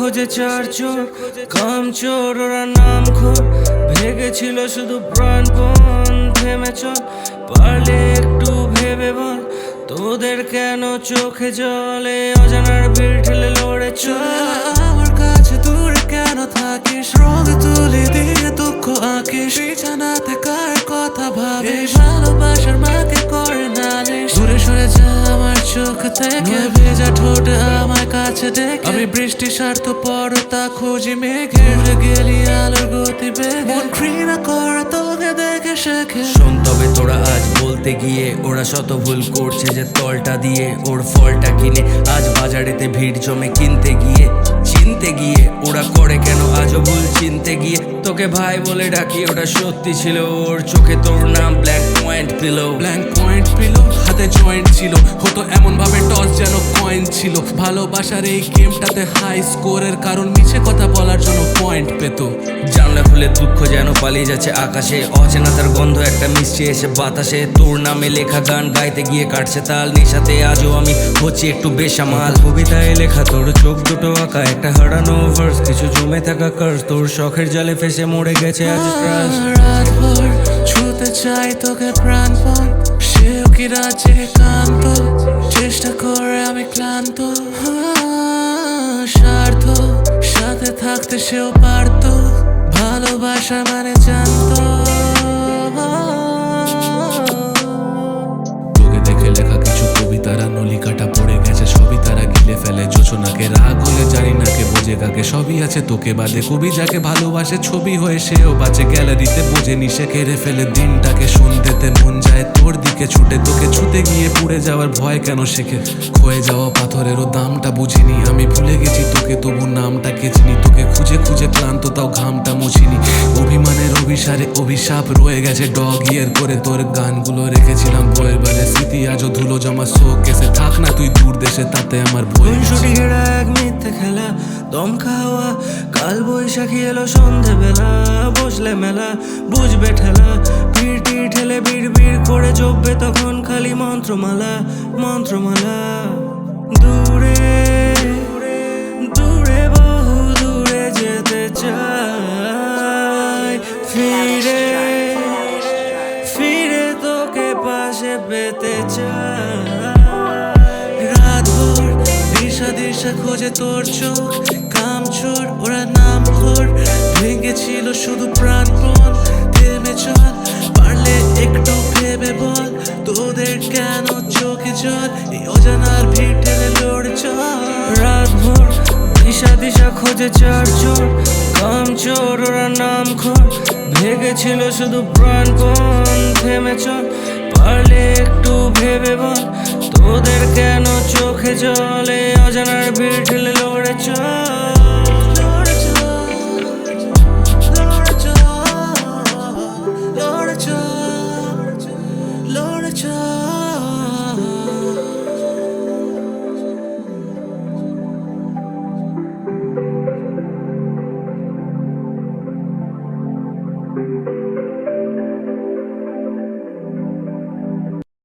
খোঁজে চার চোর, কাম চোর ওরা নাম খোর। ভেগেছিল শুধু প্রাণপণ, থেমে চল, পারলে একটু ভেবে বল, তোদের কেন চোখে জলে অজানার ভিড় ঠেলে লড়ে চল। আমার কাছে দূরে কেন থাকিস, রঙ তুলি দিয়ে দুঃখ আঁকিস, বিছানাতে কার কথা ভাবিস, ভালোবাসার মাকে করে নালিশ। দূরে সরে যা আমার চোখ থেকে, ভেজা ঠোঁট আমার কাছে ডেকে। আমি বৃষ্টি স্বার্থপরতা খুঁজি মেঘে, উড়ে গেলি আলোর গতি বেগে। মন ঘৃণা করে তোকে দেখে শেখে। শোন তবে তোরা আজ বলতে গিয়ে ওরা শত ভুল করছে, যে তলটা দিয়ে ওর ফলটা কিনে। আজ বাজারেতে ভিড় জমে কিনতে গিয়ে, চিনতে গিয়ে ওরা করে কেন আজও ভুল চিনতে গিয়ে। তোকে ভাই বলে ডাকি ওটা সত্যি ছিল, ওর চোখে তোর নাম ব্ল্যাক পয়েন্ট পেল। ব্ল্যাঙ্ক পয়েন্ট পেল, হাতে জয়েন্ট ছিল, হতো এমন ভাবে টস যেন কয়েন ছিল। ভালোবাসার এই গেমটাতে হাই স্কোরের কারণ মিছে কথা বলার জন্য পয়েন্ট পেত। জানলা খুলে দুঃখ যেন পালিয়ে যাচ্ছে আকাশে, অচেনাতার গন্ধ একটা মিষ্টি এসে বাতাসে। তোর নামে লেখা গান গাইতে গিয়ে কাটছে তাল, নেশাতে আজও আমি হচ্ছি একটু বেসামাল। কবিতায় লেখা তোর চোখ দুটো আঁকা, একটা হারানো ভার্স, কিছু জমে থাকা কার্স। তোর শখের জালে ফেসে মরে গেছে আজ ট্রাস্ট। রাতভর ছুতে চাই তোকে প্রাণপণ, সেও কি রাজ্যে কান্ত, চেষ্টা করে আমি ক্লান্ত। স্বার্থ সাথে থাকতে সেও পারত, ভালোবাসা মানে জানতো। তোকে দেখে লেখা কিছু কবিতারা নলিকাটা পড়ে গেছে, সবই তারা গিলে ফেলে যোচনাকে। রাগ হলে জানি না কে বোঝে কাকে, সবই আছে তোকে বাদে। কবি যাকে ভালোবাসে ছবি হয়ে সেও বাঁচে, গ্যালারিতে বোঝেনি সে কেড়ে ফেলে দিনটাকে। সন্ধ্যেতে মন যায় তোর দিকে ছুটে, তোকে ছুটে গিয়ে পুড়ে যাওয়ার ভয় কেন শেখে। ক্ষয়ে যাওয়া পাথরেরও দামটা বুঝিনি, আমি ভুলে গেছি তোকে তবু নামটাকে চিনি। তোকে খুঁজে খুঁজে ক্লান্ত তাও ঘামটা মুছিনি, অভিমানের অভিসারে অভিশাপ রয়ে গেছে। ডগ ইয়ের করে তোর গানগুলো রেখেছিলাম বইয়ের বাজে, স্মৃতি আজও ধুলো জমা শোক গেছে। থাক না তুই দূর দেশে, তাতে আমার বই। এক মিথ্যে খেলা, দম খাওয়া, কাল বৈশাখী এলো সন্ধেবেলা। বসলে মেলা, বুঝবে ঠেলা, পিটি ঠেলে বিড় বিড় করে জপবে তখন খালি মন্ত্রমালা, মন্ত্রমালা। দূরে দূরে বহু দূরে যেতে চাই, ফিরে ফিরে তোকে পাশে পেতে চাই। রাতভর দিশা দিশা খোঁজে তোর চোখ, কামচোর ওরা নাম খোর। ভেঙেছিল শুধু প্রাণপণ, থেমে চল, পারলে একটু ভেবে বল, তোদের কেন চোখে জল, এই অজানার ভিড় ঠেলে লড়ে চল। রাতভর দিশা দিশা খোঁজে চার চোর, কাম চোর ওরা নাম খোর। ভেগেছিল শুধু প্রাণপণ, থেমে চল, পারলে একটু ভেবে বল, তোদের কেন চোখে জলে অজানা